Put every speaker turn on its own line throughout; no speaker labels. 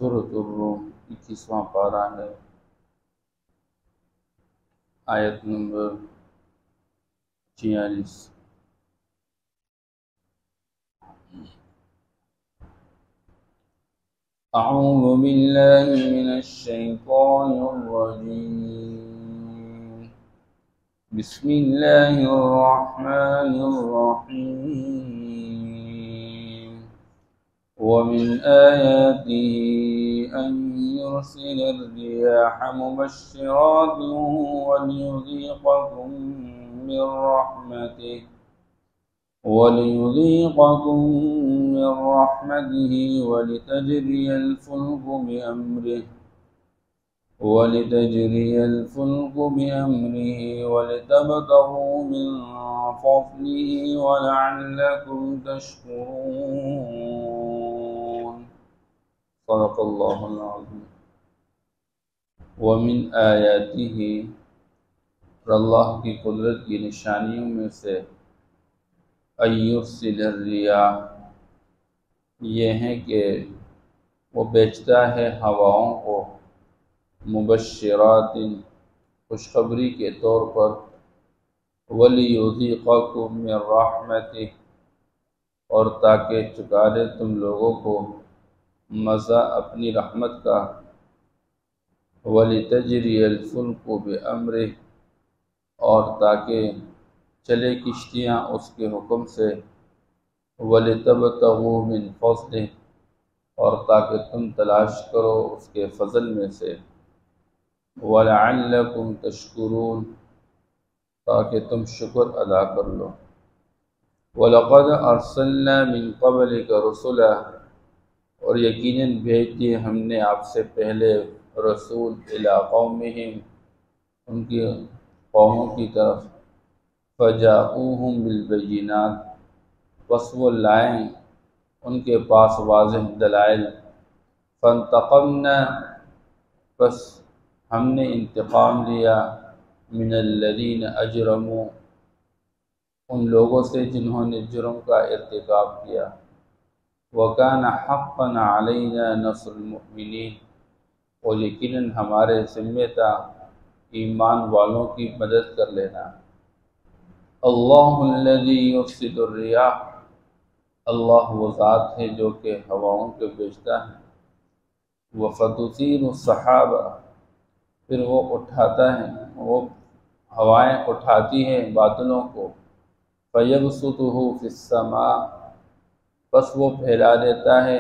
سورۃ الروم 21واں پارہ ہے، آیت نمبر 46۔ اعوذ باللہ من الشیطان الرجیم، بسم اللہ الرحمن الرحیم۔ ومن آياته أن يرسل الرياح مبشرات وليذيقكم من رحمته ولتجري الفلك بأمره ولتبتغوا من فضله ولعلكم تشكرون۔ صدق اللہ العظیم۔ ومن آیاتہ، اور اللہ کی قدرت کی نشانیوں میں سے ان یرسل الریاح، یہ ہے کہ وہ بیچتا ہے ہواؤں کو، مبشرات، خوشخبری کے طور پر، وَلِيُذِيقَكُم مِّن رَّحْمَتِهِ، اور تاکہ چکا دے تم لوگوں کو مزہ اپنی رحمت کا، وَلِتَجْرِيَ الْفُلْكُ بِأَمْرِهِ، اور تاکہ چلے کشتیاں اس کے حکم سے، وَلِتَبْتَغُوا مِن فَضْلِهِ، اور تاکہ تم تلاش کرو اس کے فضل میں سے، وَلَعَلَّكُمْ تَشْكُرُونَ، تاکہ تم شکر ادا کر لو۔ وَلَقَدْ أَرْسَلْنَا مِن قَبْلِكَ رُسُلًا، اور یقیناً بھیج دیے ہم نے آپ سے پہلے رسول إِلَىٰ قَوْمِهِمْ، ان کی قوموں کی طرف، فَجَاءُوهُمْ بِالْبَيِّنَاتِ، بس وہ لائیں ان کے پاس واضح دلائل، فَانْتَقَمْنَا، بس ہم نے انتقام لیا، مِنَ الَّذِينَ أَجْرَمُوا، ان لوگوں سے جنہوں نے جرم کا ارتکاب کیا، وَكَانَ حَقًّا عَلَيْنَا نَصْرُ الْمُؤْمِنِينَ، اور یقیناً ہمارے ذمہ تھا ایمان والوں کی مدد کر لینا۔ اللہ الذی یرسل الریاح، اللہ وہ ذات ہے جو کہ ہواؤں کو بھیجتا ہے، وَفَتُثِيرُ السَّحَابَ، پھر وہ اٹھاتا ہے، وہ ہوائیں اٹھاتی ہیں بادلوں کو، فَيَبْسُطُهُ فِي السَّمَاءِ، بس وہ پھیلا دیتا ہے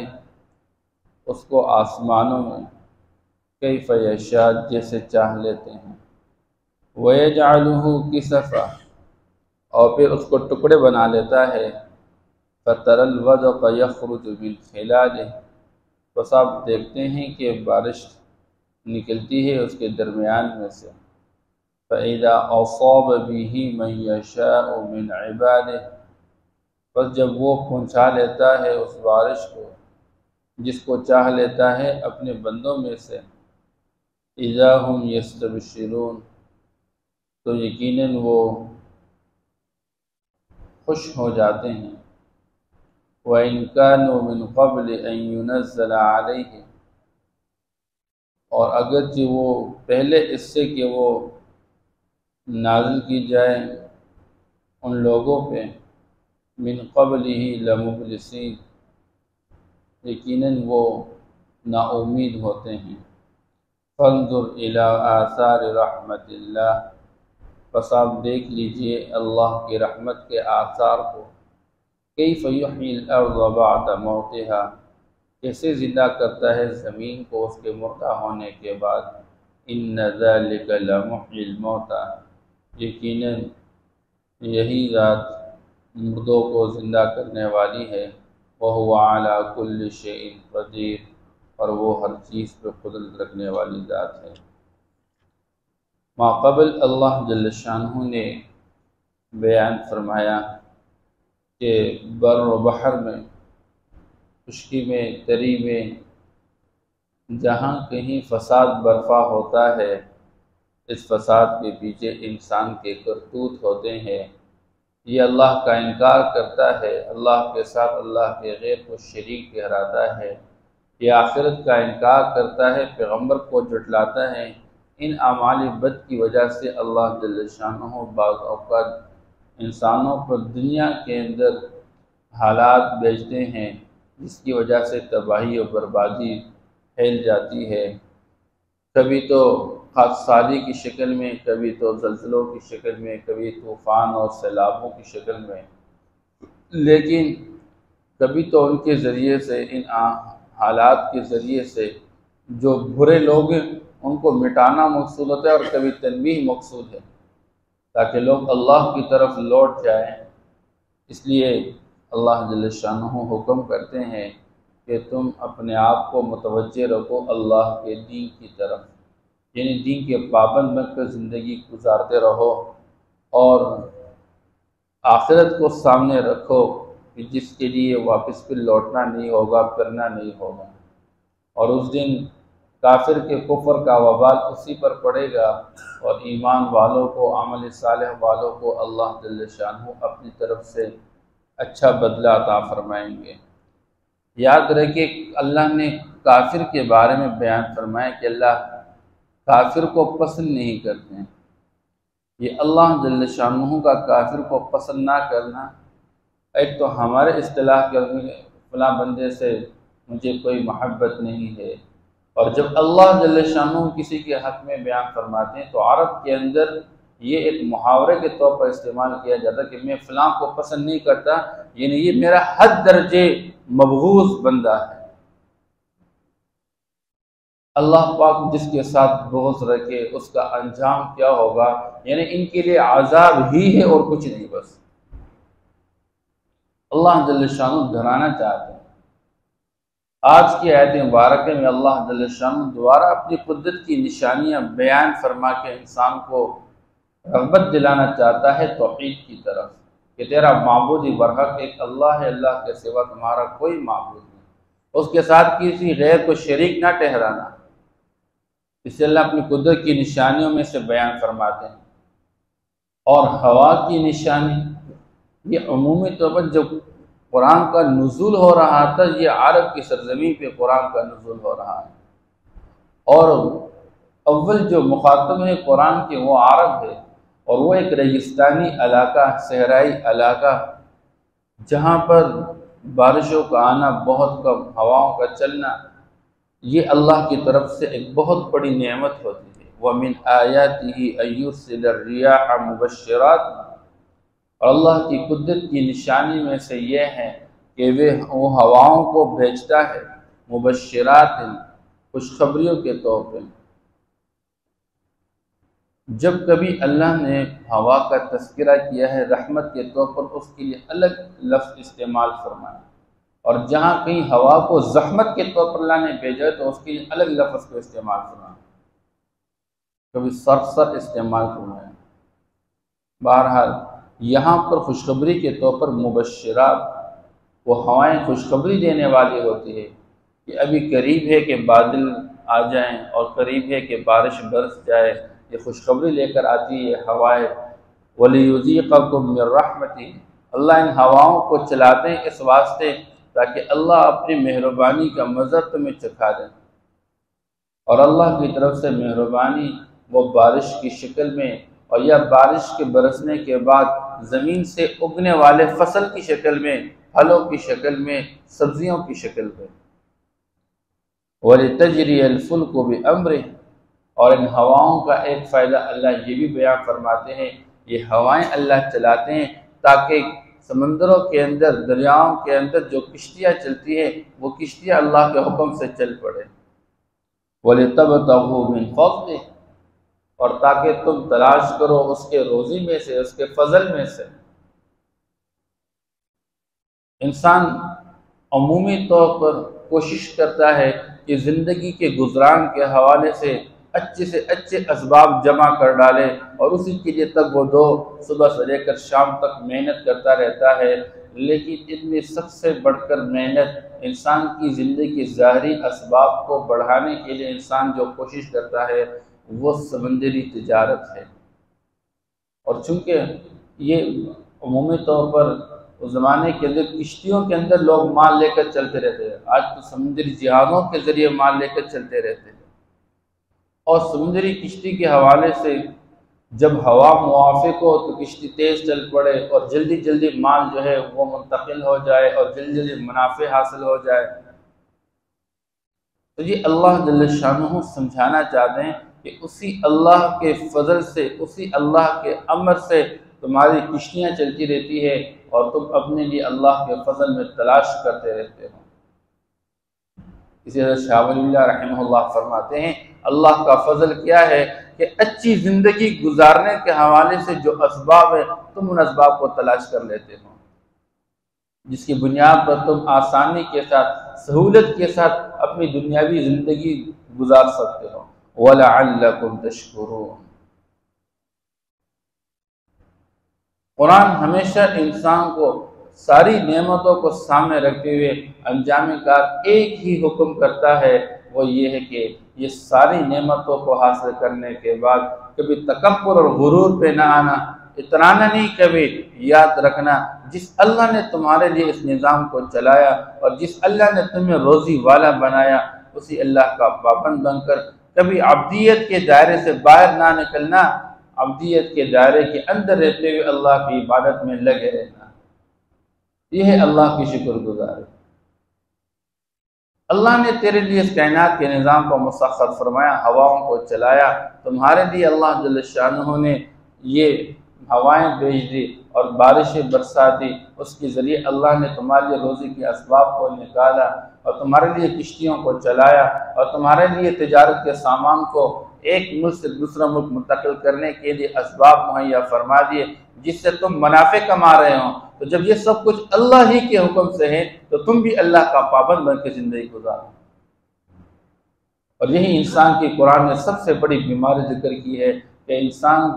اس کو آسمانوں میں، کیف یشاء، جیسے چاہ لیتے ہیں، وَيَجْعَلُهُ كِسَفًا، اور پھر اس کو ٹکڑے بنا لیتا ہے، فَتَرَى الْوَدْقَ يَخْرُجُ مِنْ خِلَالِهِ، بس آپ دیکھتے ہیں کہ بارش نکلتی ہے اس کے درمیان میں سے، فَإِذَا أَصَابَ بِهِ مَن يَشَاءُ مِنْ عِبَادِهِ، بس جب وہ پہنچا لیتا ہے اس بارش کو جس کو چاہ لیتا ہے اپنے بندوں میں سے، اِذَا هُمْ يَسْتَبْشِرُونَ، تو یقیناً وہ خوش ہو جاتے ہیں، وَإِنْ كَانُوا مِنْ قَبْلِ أَنْ يُنَزَّلَ عَلَيْهِمْ، اور اگرچہ وہ پہلے اس سے کہ وہ نازل کی جائے ان لوگوں پہ، من قبلہ لمبلسین، یقیناً وہ نا امید ہوتے ہیں، فانظر الی آثار رحمت اللہ، بس آپ دیکھ لیجئے اللہ کی رحمت کے آثار کو، کیف یحیی الارض بعد موتها، کیسے زندہ کرتا ہے زمین کو اس کے مردہ ہونے کے بعد، ان ذلک لمحیی الموتى، یقیناً یہی ذات مردوں کو زندہ کرنے والی ہے، وَهُوَ عَلَى كُلِّ شَيْءٍ قَدِيرٌ، اور وہ ہر چیز پہ قدرت رکھنے والی ذات ہے۔ ماقبل اللہ جل شانہ نے بیان فرمایا کہ بر و بحر میں، خشکی میں، تری میں، جہاں کہیں فساد برپا ہوتا ہے، اس فساد کے پیچھے انسان کے کرتوت ہوتے ہیں، یہ اللہ کا انکار کرتا ہے، اللہ کے ساتھ اللہ کے غیر کو شریک ٹھہراتا ہے، یہ آخرت کا انکار کرتا ہے، پیغمبر کو جھٹلاتا ہے، ان اعمال بد کی وجہ سے اللہ جل شانہ بعض اوقات انسانوں پر دنیا کے اندر حالات بھیجتے ہیں جس کی وجہ سے تباہی و بربادی پھیل جاتی ہے، کبھی تو خاکساری کی شکل میں، کبھی تو زلزلوں کی شکل میں، کبھی طوفان اور سیلابوں کی شکل میں، لیکن کبھی تو ان کے ذریعے سے، ان حالات کے ذریعے سے جو برے لوگ ہیں ان کو مٹانا مقصود ہوتا ہے، اور کبھی تنبیہ مقصود ہے تاکہ لوگ اللہ کی طرف لوٹ جائیں۔ اس لیے اللہ جل شانہ حکم کرتے ہیں کہ تم اپنے آپ کو متوجہ رکھو اللہ کے دین کی طرف، یعنی دین کے پابند بن کر زندگی گزارتے رہو، اور آخرت کو سامنے رکھو کہ جس کے لیے واپس پھر لوٹنا نہیں ہوگا، پھرنا نہیں ہوگا، اور اس دن کافر کے کفر کا وبال اسی پر پڑے گا، اور ایمان والوں کو، عمل صالح والوں کو اللہ جل شانہ اپنی طرف سے اچھا بدلہ عطا فرمائیں گے۔ یاد رکھیں اللہ نے کافر کے بارے میں بیان فرمایا کہ اللہ کافر کو پسند نہیں کرتے ہیں۔ یہ اللہ جل شانہ کا کافر کو پسند نہ کرنا، ایک تو ہمارے اصطلاح کے فلاں بندے سے مجھے کوئی محبت نہیں ہے، اور جب اللہ جل شانہ کسی کے حق میں بیان فرماتے ہیں تو عرب کے اندر یہ ایک محاورے کے طور پر استعمال کیا جاتا کہ میں فلاں کو پسند نہیں کرتا، یعنی یہ میرا حد درجے مبغوض بندہ ہے۔ اللہ پاک جس کے ساتھ بغض رکھے اس کا انجام کیا ہوگا، یعنی ان کے لیے عذاب ہی ہے اور کچھ نہیں، بس اللہ جل شانہ ڈرانا چاہتے ہیں۔ آج کی آیت مبارکہ میں اللہ جل شانہ دوبارہ اپنی قدرت کی نشانیاں بیان فرما کے انسان کو رغبت دلانا چاہتا ہے توحید کی طرف، کہ تیرا معبود برحق ایک اللہ ہے، اللہ کے سوا تمہارا کوئی معبود نہیں، اس کے ساتھ کسی غیر کو شریک نہ ٹھہرانا۔ اس سے اللہ اپنی قدرت کی نشانیوں میں سے بیان فرماتے ہیں۔ اور ہوا کی نشانی، یہ عمومی طور پر جب قرآن کا نزول ہو رہا تھا، یہ عرب کی سرزمین پہ قرآن کا نزول ہو رہا ہے، اور اول جو مخاطب ہے قرآن کے وہ عرب ہے، اور وہ ایک ریگستانی علاقہ، صحرائی علاقہ، جہاں پر بارشوں کا آنا بہت کم، ہواؤں کا چلنا، یہ اللہ کی طرف سے ایک بہت بڑی نعمت ہوتی ہے۔ وَمِنْ آيَاتِهِ أَن يُرْسِلَ الرِّيَاحَ مُبَشِّرَاتٍ، اور اللہ کی قدرت کی نشانی میں سے یہ ہے کہ وہ ہواؤں کو بھیجتا ہے مبشرات، خوشخبریوں کے طور پہ۔ جب کبھی اللہ نے ہوا کا تذکرہ کیا ہے رحمت کے طور پر، اس کے لیے الگ لفظ استعمال فرمایا، اور جہاں کہیں ہوا کو زحمت کے طور پر اللہ نے بھیجا ہے تو اس کے لیے الگ لفظ کو استعمال فرمایا، کبھی سرسر استعمال فرمایا۔ بہرحال یہاں پر خوشخبری کے طور پر مبشرات، وہ ہوائیں خوشخبری دینے والی ہوتی ہے کہ ابھی قریب ہے کہ بادل آ جائیں، اور قریب ہے کہ بارش برس جائے، یہ خوشخبری لے کر آتی ہے ہوائیں۔ وَلِيُذِيقَكُم مِّن رَّحْمَتِهِ، اللہ ان ہواؤں کو چلاتے ہیں اس واسطے تاکہ اللہ اپنی مہربانی کا مزہ تمہیں چکھا دیں، اور اللہ کی طرف سے مہربانی وہ بارش کی شکل میں، اور یا بارش کے برسنے کے بعد زمین سے اگنے والے فصل کی شکل میں، پھلوں کی شکل میں، سبزیوں کی شکل میں۔ وَلِتَجْرِيَ الْفُلْكُ بِأَمْرِهِ، اور ان ہواؤں کا ایک فائدہ اللہ یہ بھی بیان فرماتے ہیں، یہ ہوائیں اللہ چلاتے ہیں تاکہ سمندروں کے اندر، دریاؤں کے اندر جو کشتیاں چلتی ہیں وہ کشتیاں اللہ کے حکم سے چل پڑے۔ وَلِتَبْتَغُوا مِنْ فَضْلِهِ، اور تاکہ تم تلاش کرو اس کے روزی میں سے، اس کے فضل میں سے۔ انسان عمومی طور پر کوشش کرتا ہے کہ زندگی کے گزران کے حوالے سے اچھے اسباب جمع کر ڈالے، اور اسی کے لیے تک وہ دو صبح سے لے کر شام تک محنت کرتا رہتا ہے، لیکن ان میں سب سے بڑھ کر محنت انسان کی زندگی کے ظاہری اسباب کو بڑھانے کے لیے انسان جو کوشش کرتا ہے وہ سمندری تجارت ہے۔ اور چونکہ یہ عمومی طور پر اس زمانے کے اندر کشتیوں کے اندر لوگ مال لے کر چلتے رہتے ہیں، آج تو سمندری جہازوں کے ذریعے مال لے کر چلتے رہتے ہیں۔ اور سمندری کشتی کے حوالے سے جب ہوا موافق ہو تو کشتی تیز چل پڑے اور جلدی جلدی مال جو ہے وہ منتقل ہو جائے اور جلدی جلدی منافع حاصل ہو جائے۔ تو یہ اللہ جل شانہ سمجھانا چاہتے ہیں کہ اسی اللہ کے فضل سے، اسی اللہ کے امر سے تمہاری کشتیاں چلتی رہتی ہے اور تم اپنے لیے اللہ کے فضل میں تلاش کرتے رہتے ہو۔ اسی طرح شاہ ولی اللہ رحمہ اللہ فرماتے ہیں اللہ کا فضل کیا ہے کہ اچھی زندگی گزارنے کے حوالے سے جو اسباب ہے تم ان اسباب کو تلاش کر لیتے ہو، جس کی بنیاد پر تم آسانی کے ساتھ، سہولت کے ساتھ اپنی دنیاوی زندگی گزار سکتے ہو۔ وَلَعَلَّكُمْ تَشْكُرُونَ۔ قرآن ہمیشہ انسان کو ساری نعمتوں کو سامنے رکھتے ہوئے انجام کار ایک ہی حکم کرتا ہے، وہ یہ ہے کہ یہ ساری نعمتوں کو حاصل کرنے کے بعد کبھی تکبر اور غرور پہ نہ آنا، اترانا نہیں، کبھی یاد رکھنا جس اللہ نے تمہارے لیے اس نظام کو چلایا اور جس اللہ نے تمہیں روزی والا بنایا، اسی اللہ کا پابند بن کر کبھی عبدیت کے دائرے سے باہر نہ نکلنا، عبدیت کے دائرے کے اندر رہتے ہوئے اللہ کی عبادت میں لگے رہنا، یہ ہے اللہ کی شکر گزاری۔ اللہ نے تیرے لیے اس کائنات کے نظام کو مسخر فرمایا، ہواؤں کو چلایا، تمہارے لیے اللہ جل شانہ نے یہ ہوائیں بھیج دی اور بارشیں برسا دی، اس کے ذریعے اللہ نے تمہارے لیے روزی کے اسباب کو نکالا اور تمہارے لیے کشتیوں کو چلایا اور تمہارے لیے تجارت کے سامان کو ایک ملک سے دوسرا ملک منتقل کرنے کے لیے اسباب مہیا فرما دیے جس سے تم منافع کما رہے ہو۔ تو جب یہ سب کچھ اللہ ہی کے حکم سے ہے تو تم بھی اللہ کا پابند بن کے زندگی گزارو۔ اور یہی انسان کی قرآن نے سب سے بڑی بیماری ذکر کی ہے کہ انسان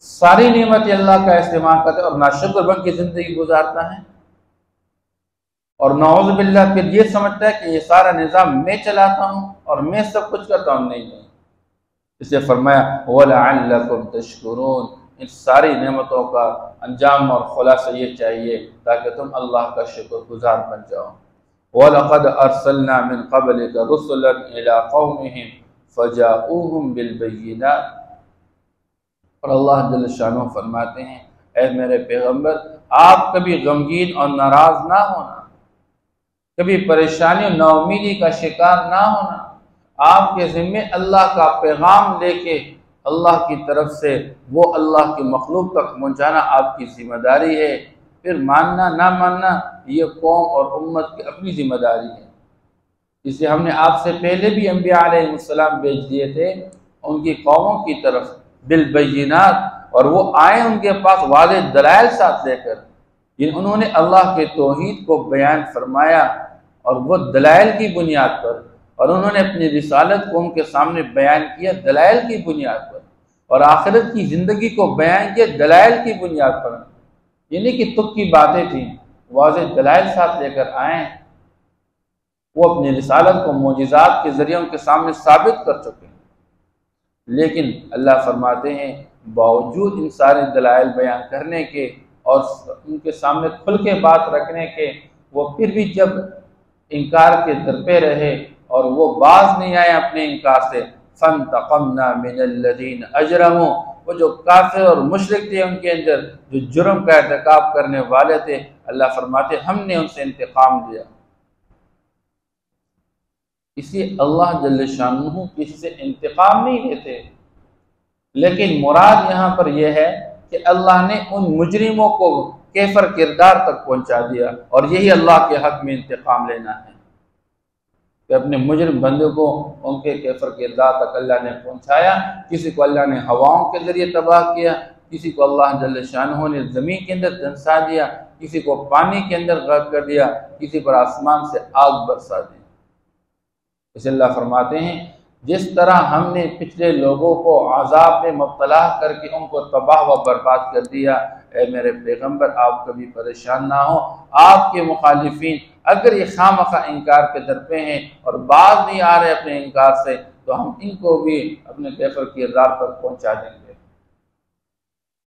ساری نعمتیں اللہ کا استعمال کرتا ہے اور ناشکر بن کے زندگی گزارتا ہے، اور نعوذ باللہ پھر یہ سمجھتا ہے کہ یہ سارا نظام میں چلاتا ہوں اور میں سب کچھ کرتا ہوں۔ نہیں، اسے فرمایا وَلَعَلَّكُمْ تَشْكُرُونَ، ان ساری نعمتوں کا انجام اور خلاصہ یہ چاہیے تاکہ تم اللہ کا شکر گزار بن جاؤ۔ وَلَقَدْ أَرْسَلْنَا مِنْ قَبْلِكَ رُسُلًا إِلَىٰ قَوْمِهِمْ فَجَاءُوهُمْ بِالْبَيِّنَاتِ۔ اور اللہ جل شانہ فرماتے ہیں اے میرے پیغمبر، آپ کبھی غمگین اور ناراض نہ ہونا، کبھی پریشانی اور ناامیدی کا شکار نہ ہونا، آپ کے ذمے اللہ کا پیغام لے کے اللہ کی طرف سے وہ اللہ کی مخلوق تک پہنچانا آپ کی ذمہ داری ہے، پھر ماننا نہ ماننا یہ قوم اور امت کی اپنی ذمہ داری ہے۔ اسے ہم نے آپ سے پہلے بھی انبیاء علیہ السلام بھیج دیے تھے ان کی قوموں کی طرف بالبینات، اور وہ آئے ان کے پاس واضح دلائل ساتھ لے کر، انہوں نے اللہ کے توحید کو بیان فرمایا اور وہ دلائل کی بنیاد پر، اور انہوں نے اپنی رسالت کو ان کے سامنے بیان کیا دلائل کی بنیاد پر، اور آخرت کی زندگی کو بیان کیا دلائل کی بنیاد پر، یعنی کہ تک کی باتیں تھیں، واضح دلائل ساتھ لے کر آئیں، وہ اپنی رسالت کو معجزات کے ذریعے ان کے سامنے ثابت کر چکے ہیں۔ لیکن اللہ فرماتے ہیں باوجود ان سارے دلائل بیان کرنے کے اور ان کے سامنے کھل کے بات رکھنے کے، وہ پھر بھی جب انکار کے درپے رہے اور وہ باز نہیں آئے اپنے انکار سے، فَانْتَقَمْنَا مِنَ الَّذِينَ أَجْرَمُوا، وہ جو کافر اور مشرک تھے ان کے اندر جو جرم کا ارتکاب کرنے والے تھے، اللہ فرماتے ہم نے ان سے انتقام لیا۔ اس لیے اللہ جل شانہ کسی سے انتقام نہیں لیتے، لیکن مراد یہاں پر یہ ہے کہ اللہ نے ان مجرموں کو کیفر کردار تک پہنچا دیا، اور یہی اللہ کے حق میں انتقام لینا ہے کہ اپنے مجرم بندوں کو ان کے کیفر کردار تک اللہ نے پہنچایا۔ کسی کو اللہ نے ہواؤں کے ذریعے تباہ کیا، کسی کو اللہ جل شانہ نے زمین کے اندر دھنسا دیا، کسی کو پانی کے اندر غرق کر دیا، کسی پر آسمان سے آگ برسا دی۔ اس اللہ فرماتے ہیں جس طرح ہم نے پچھلے لوگوں کو عذاب میں مبتلا کر کے ان کو تباہ و برباد کر دیا، اے میرے پیغمبر آپ کبھی پریشان نہ ہو۔ آپ کے مخالفین اگر یہ خامخواہ انکار کے درپے ہیں اور باز نہیں آ رہے اپنے انکار سے، تو ہم ان کو بھی اپنے کیفر کردار تک پہنچا دیں گے۔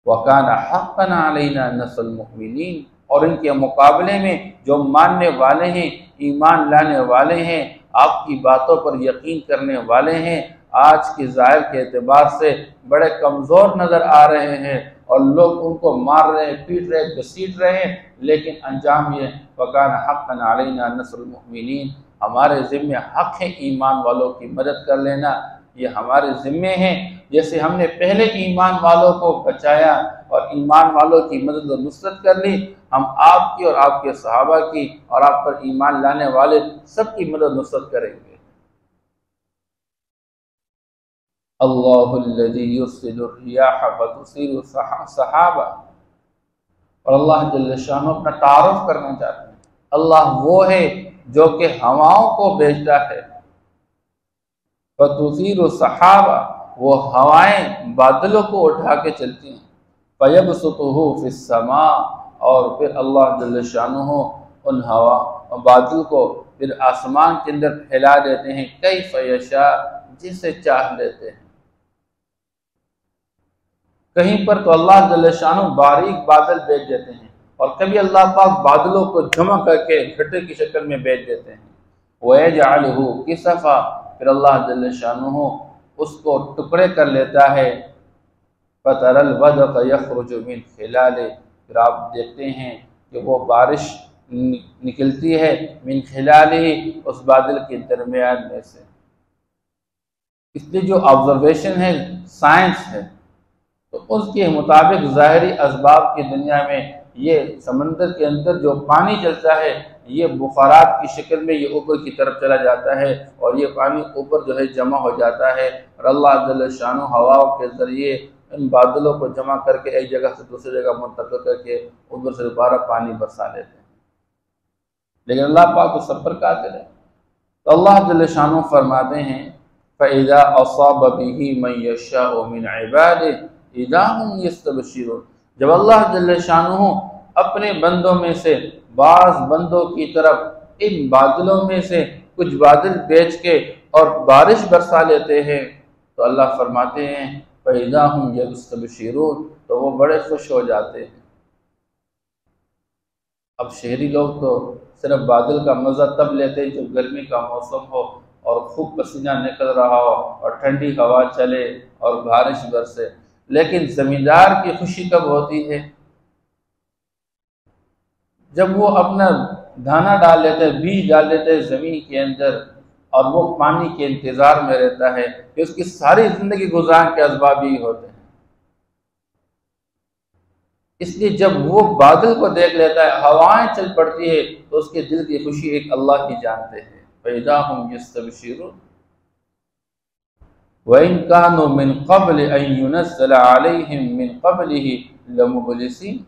وَكَانَ حَقًّا عَلَيْنَا نَصْرُ الْمُؤْمِنِينَ، اور ان کے مقابلے میں جو ماننے والے ہیں، ایمان لانے والے ہیں، آپ کی باتوں پر یقین کرنے والے ہیں، آج کے ظاہر کے اعتبار سے بڑے کمزور نظر آ رہے ہیں اور لوگ ان کو مار رہے ہیں، پیٹ رہے ہیں، گھسیٹ رہے ہیں، لیکن انجام یہ وَكَانَ حَقًّا عَلَيْنَا نَصْرُ الْمُؤْمِنِينَ، ہمارے ذمے حق ہے ایمان والوں کی مدد کر لینا، یہ ہمارے ذمے ہیں۔ جیسے ہم نے پہلے ایمان والوں کو بچایا اور ایمان والوں کی مدد و نصرت کر لی، ہم آپ کی اور آپ کے صحابہ کی اور آپ پر ایمان لانے والے سب کی مدد و نصرت کریں گے۔ اللہ الذی یرسل الریاح فتثیر سحابا، اور اللہ جل شانہ اپنا تعارف کرنا چاہتے ہیں، اللہ وہ ہے جو کہ ہواؤں کو بھیجتا ہے، فتثیر سحابا، وہ ہوائیں بادلوں کو اٹھا کے چلتی ہیں، فیبسطہ فی السماء، اور پھر اللہ جل شانہ ان ہوا بادل کو پھر آسمان کے اندر پھیلا دیتے ہیں، کیف یشاء، جسے چاہ لیتے ہیں۔ کہیں پر تو اللہ جل شانہ باریک بادل بھیج دیتے ہیں، اور کبھی اللہ پاک بادلوں کو جمع کر کے گھٹے کی شکل میں بھیج دیتے ہیں، وَيَجْعَلُهُ كِسَفًا، پھر اللہ جل شانہ اس کو ٹکڑے کر لیتا ہے، فَتَرَى الْوَدْقَ يَخْرُجُ مِنْ خِلَالِهِ، پھر آپ دیکھتے ہیں کہ وہ بارش نکلتی ہے من خلالہ، اس بادل کے درمیان میں سے۔ اس لیے جو آبزرویشن ہے، سائنس ہے، تو اس کے مطابق ظاہری اسباب کی دنیا میں یہ سمندر کے اندر جو پانی چلتا ہے، یہ بخارات کی شکل میں یہ اوپر کی طرف چلا جاتا ہے، اور یہ پانی اوپر جو ہے جمع ہو جاتا ہے، اور اللہ جل شانہ ہواؤں کے ذریعے ان بادلوں کو جمع کر کے ایک جگہ سے دوسری جگہ منتقل کر کے اوپر سے دوبارہ پانی برسا لیتے ہیں۔ لیکن اللہ پاک تو سب پر قادر ہے۔ تو اللہ جل شانہ فرماتے ہیں فَإِذَا أَصَابَ بِهِ مَن يَشَاءُ مِنْ عِبَادِهِ اِذَا هُمْ يَسْتَبْشِرُونَ، جب اللہ جل شانہ اپنے بندوں میں سے بعض بندوں کی طرف ان بادلوں میں سے کچھ بادل بھیج کے اور بارش برسا لیتے ہیں، تو اللہ فرماتے ہیں فَإِذَا هُمْ يَسْتَبْشِرُونَ، تو وہ بڑے خوش ہو جاتے ہیں۔ اب شہری لوگ تو صرف بادل کا مزہ تب لیتے ہیں جب گرمی کا موسم ہو اور خوب پسینہ نکل رہا ہو اور ٹھنڈی ہوا چلے اور بارش برسے، لیکن زمیندار کی خوشی کب ہوتی ہے؟ جب وہ اپنا دانا ڈال لیتے ہیں، بیج ڈال لیتے ہیں زمین کے اندر، اور وہ پانی کے انتظار میں رہتا ہے کہ اس کی ساری زندگی گزارنے کے اسباب ہی ہوتے ہیں۔ اس لیے جب وہ بادل کو دیکھ لیتا ہے، ہوائیں چل پڑتی ہے، تو اس کے دل کی خوشی ایک اللہ ہی جانتے ہیں۔ فَإِذَا هُمْ يَسْتَبْشِرُونَ وَإِنْ كَانُوا مِنْ قَبْلِ أَنْ يُنَزَّلَ عَلَيْهِمْ مِنْ قَبْلِهِ لَمُبْلِسِينَ،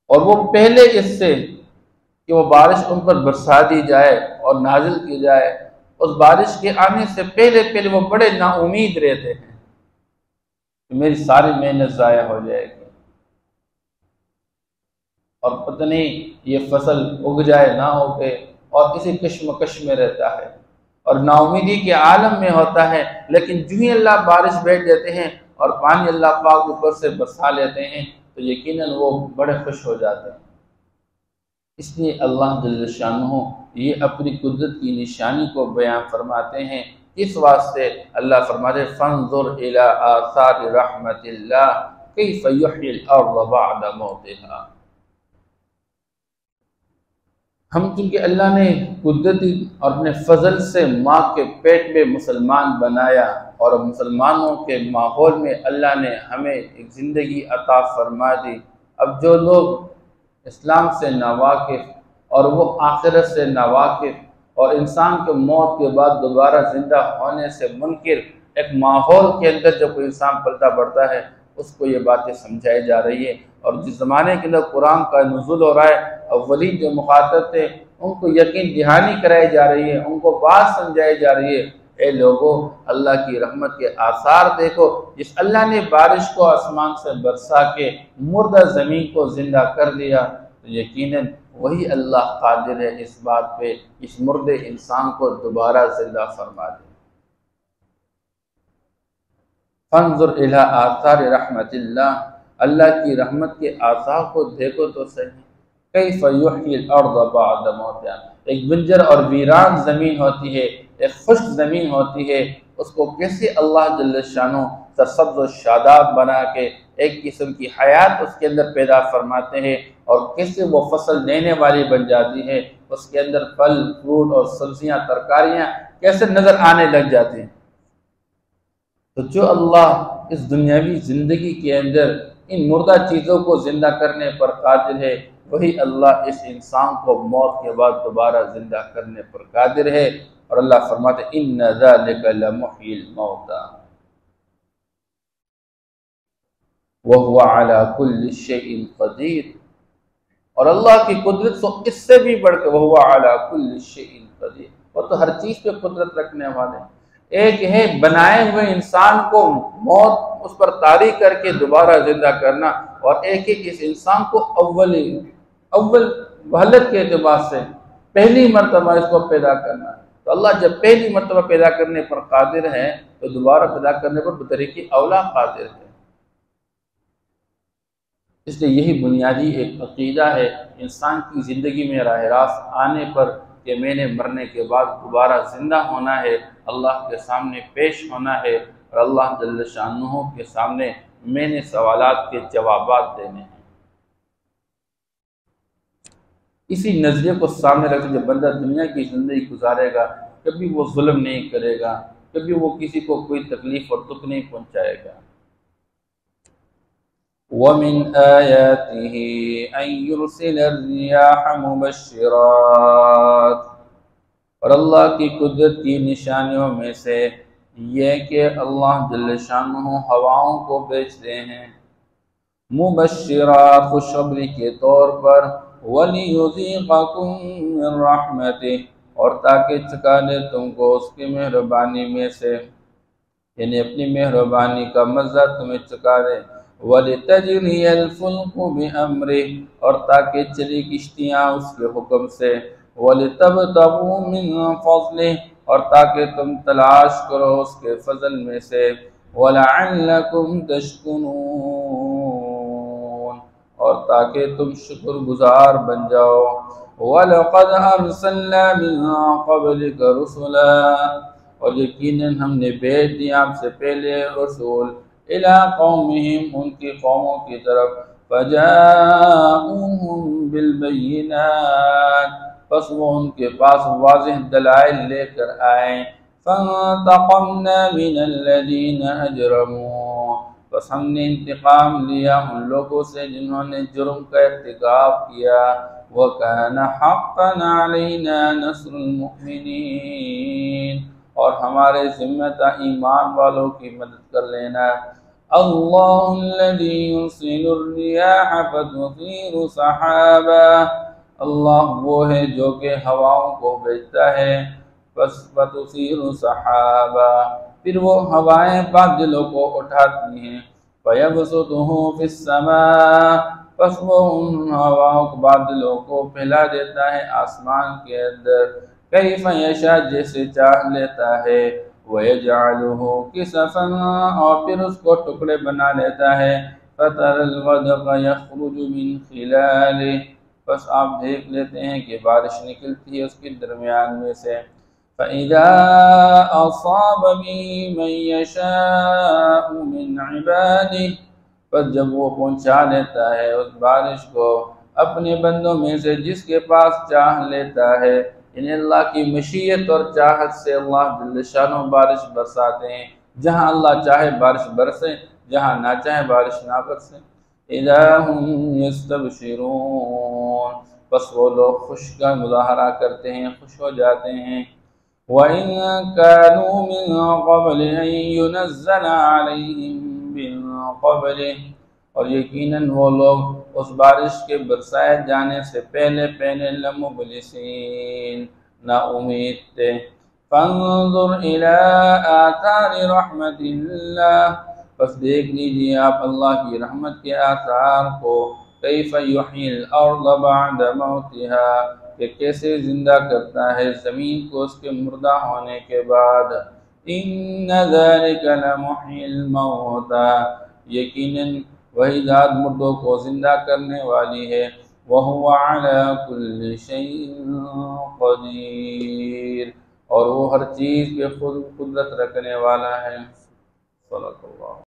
اور وہ پہلے اس سے کہ وہ بارش ان پر برسا دی جائے اور نازل کی جائے، اس بارش کے آنے سے پہلے وہ بڑے نا امید رہتے ہیں کہ میری ساری محنت ضائع ہو جائے گی، اور پتہ نہیں یہ فصل اگ جائے نہ اگے، اور کسی کشمکش میں رہتا ہے اور نا امیدی کے عالم میں ہوتا ہے، لیکن جو ہی اللہ بارش بھیج دیتے ہیں اور پانی اللہ پاک اوپر سے برسا لیتے ہیں، تو یقیناً وہ بڑے خوش ہو جاتے ہیں۔ اس لیے اللہ جل شانہ یہ اپنی قدرت کی نشانی کو بیان فرماتے ہیں، اس واسطے اللہ فرماتے ہیں فَانظُرْ إِلَىٰ آثَارِ رَحْمَتِ اللَّهِ كَيْفَ يُحْيِي الْأَرْضَ بَعْدَ مَوْتِهَا۔ ہم چونکہ اللہ نے قدرتی اور اپنے فضل سے ماں کے پیٹ میں مسلمان بنایا، اور مسلمانوں کے ماحول میں اللہ نے ہمیں ایک زندگی عطا فرما دی۔ اب جو لوگ اسلام سے ناواقف اور وہ آخرت سے ناواقف اور انسان کے موت کے بعد دوبارہ زندہ ہونے سے منکر ایک ماحول کے اندر جب کوئی انسان پلتا بڑھتا ہے، اس کو یہ باتیں سمجھائی جا رہی ہے، اور جس زمانے کے اندر قرآن کا نزول ہو رہا ہے، اولین جو مخاطب تھے ان کو یقین دہانی کرائی جا رہی ہے، ان کو بات سمجھائی جا رہی ہے، اے لوگوں اللہ کی رحمت کے آثار دیکھو، جس اللہ نے بارش کو آسمان سے برسا کے مردہ زمین کو زندہ کر دیا، تو یقیناً وہی اللہ قادر ہے اس بات پہ اس مردے انسان کو دوبارہ زندہ فرما دے۔ فَانظُرْ إِلَىٰ آثَارِ رَحْمَتِ اللَّهِ، اللہ کی رحمت کے آثار کو دیکھو تو صحیح۔ کیف یحیی الارض بعد موتہا، ایک بنجر اور ویران زمین ہوتی ہے، ایک خشک زمین ہوتی ہے، اس کو کیسے اللہ جل شانہ سرسبز و شاداب بنا کے ایک قسم کی حیات اس کے اندر پیدا فرماتے ہیں، اور کیسے وہ فصل دینے والی بن جاتی ہے، اس کے اندر پھل فروٹ اور سبزیاں ترکاریاں کیسے نظر آنے لگ جاتے ہیں۔ تو جو اللہ اس دنیاوی زندگی کے اندر ان مردہ چیزوں کو زندہ کرنے پر قادر ہے، وہی اللہ اس انسان کو موت کے بعد دوبارہ زندہ کرنے پر قادر ہے۔ اور اللہ فرماتے ہیں ان ذالک لمحیی الموتى وہو علی کل شیء قدیر، اور اللہ کی قدرت سو اس سے بھی بڑھ کے وہو علی کل شیء قدیر، وہ تو ہر چیز پہ قدرت رکھنے والے ہیں۔ ایک ہے بنائے ہوئے انسان کو موت اس پر طاری کر کے دوبارہ زندہ کرنا، اور ایک ہے اس انسان کو اول حالت کے اعتبار سے پہلی مرتبہ اس کو پیدا کرنا۔ تو اللہ جب پہلی مرتبہ پیدا کرنے پر قادر ہے تو دوبارہ پیدا کرنے پر بطریق اولا قادر ہے۔ اس لیے یہی بنیادی ایک عقیدہ ہے انسان کی زندگی میں راہ راست آنے پر کہ میں نے مرنے کے بعد دوبارہ زندہ ہونا ہے، اللہ کے سامنے پیش ہونا ہے، اور اللہ جل شانہ کے سامنے میں نے سوالات کے جوابات دینے ہیں۔ اسی نظریے کو سامنے رکھ جب بندہ دنیا کی زندگی گزارے گا، کبھی وہ ظلم نہیں کرے گا، کبھی وہ کسی کو کوئی تکلیف اور دکھ نہیں پہنچائے گا۔ وَمِنْ آيَاتِهِ أَن يُرْسِلَ الرِّيَاحَ مُبَشِّرَاتٍ، اور اللہ کی قدرت کی نشانیوں میں سے یہ کہ اللہ جل شانہ ہواؤں کو بھیجتے ہیں، مبشرات خوشخبری کے طور پر، وَلِيُذِيقَكُم مِّن رَحْمَتِهِ، اور تاکہ چکھا دے تم کو اس کی مہربانی میں سے، یعنی اپنی مہربانی کا مزہ تمہیں چکھا دے، وَلِتَجْرِيَ الْفُلْكُ بِأَمْرِهِ، اور تاکہ چلی کشتیاں اس کے حکم سے، وَلِتَبْتَغُوا مِن فَضْلِهِ، اور تاکہ تم تلاش کرو اس کے فضل میں سے، وَلَعَلَّكُمْ تَشْكُرُونَ، اور تاکہ تم شکر گزار بن جاؤ۔ وَلَقَدْ أَرْسَلْنَا مِن قَبْلِكَ رُسُلًا، اور یقیناً ہم نے بھیج دیا آپ سے پہلے رسول، اِلَىٰ قَوْمِهِمْ، ان کی قوموں کی طرف، فَجَاءُوهُم بِالْبَيِّنَاتِ، پس وہ ان کے پاس واضح دلائل لے کر آئے، فَانْتَقَمْنَا مِنَ الَّذِينَ أَجْرَمُوا، بس ہم نے انتقام لیا ان لوگوں سے جنہوں نے جرم کا ارتکاب کیا، وَكَانَ حَقًّا عَلَيْنَا نَصْرُ الْمُؤْمِنِينَ، اور ہمارے ذمہ تھا ایمان والوں کی مدد کر لینا۔ اللہ الذی یرسل الرِّیاحَ فَتُثِیرُ سَحَابًا، اللہ وہ ہے جو کہ ہواؤں کو بھیجتا ہے، فَتُثِیرُ سَحَابًا، پھر وہ ہوائیں بادلوں کو اٹھاتی ہیں، فَیَبْسُطُهُ فِی السَّمَاءِ، پس وہ ان ہواؤں بادلوں کو پھیلا دیتا ہے آسمان کے اندر، کیف یشاء جیسے چاہ لیتا ہے، وَيَجْعَلُهُ كِسَفًا، اور پھر اس کو ٹکڑے بنا لیتا ہے، فَتَرَى الْوَدْقَ يَخْرُجُ مِنْ خِلَالِهِ، بس آپ دیکھ لیتے ہیں کہ بارش نکلتی ہے اس کے درمیان میں سے، فَإِذَا أَصَابَ بِهِ مَن يَشَاءُ مِنْ عِبَادِهِ، پس جب وہ پہنچا لیتا ہے اس بارش کو اپنے بندوں میں سے جس کے پاس چاہ لیتا ہے، یعنی اللہ کی مشیت اور چاہت سے اللہ جل شانہ بارش برساتے ہیں، جہاں اللہ چاہے بارش برسے، جہاں نہ چاہے بارش نہ برسے۔ اِذَا هُمْ يَسْتَبْشِرُونَ، بس وہ لوگ خوش کا مظاہرہ کرتے ہیں، خوش ہو جاتے ہیں۔ وَإِن كَانُوا مِن قَبْلِ أَن يُنَزَّلَ عَلَيْهِم مِّن قَبْلِهِ، اور یقیناً وہ لوگ اس بارش کے برسائے جانے سے پہلے لمبلسین، نا امید تھے۔ فانظر إِلَىٰ آثَارِ رَحْمَتِ اللَّهِ، بس دیکھ لیجیے آپ اللہ کی رحمت کے آثار کو، کیف یحیی الارض بعد موتها، کہ کیسے زندہ کرتا ہے زمین کو اس کے مردہ ہونے کے بعد۔ ان ذلک لمحیی الموتى، یقیناً وہی ذات مردوں کو زندہ کرنے والی ہے۔ وهو على كل شيء قدیر، اور وہ ہر چیز پہ خود قدرت رکھنے والا ہے۔ صدق اللہ۔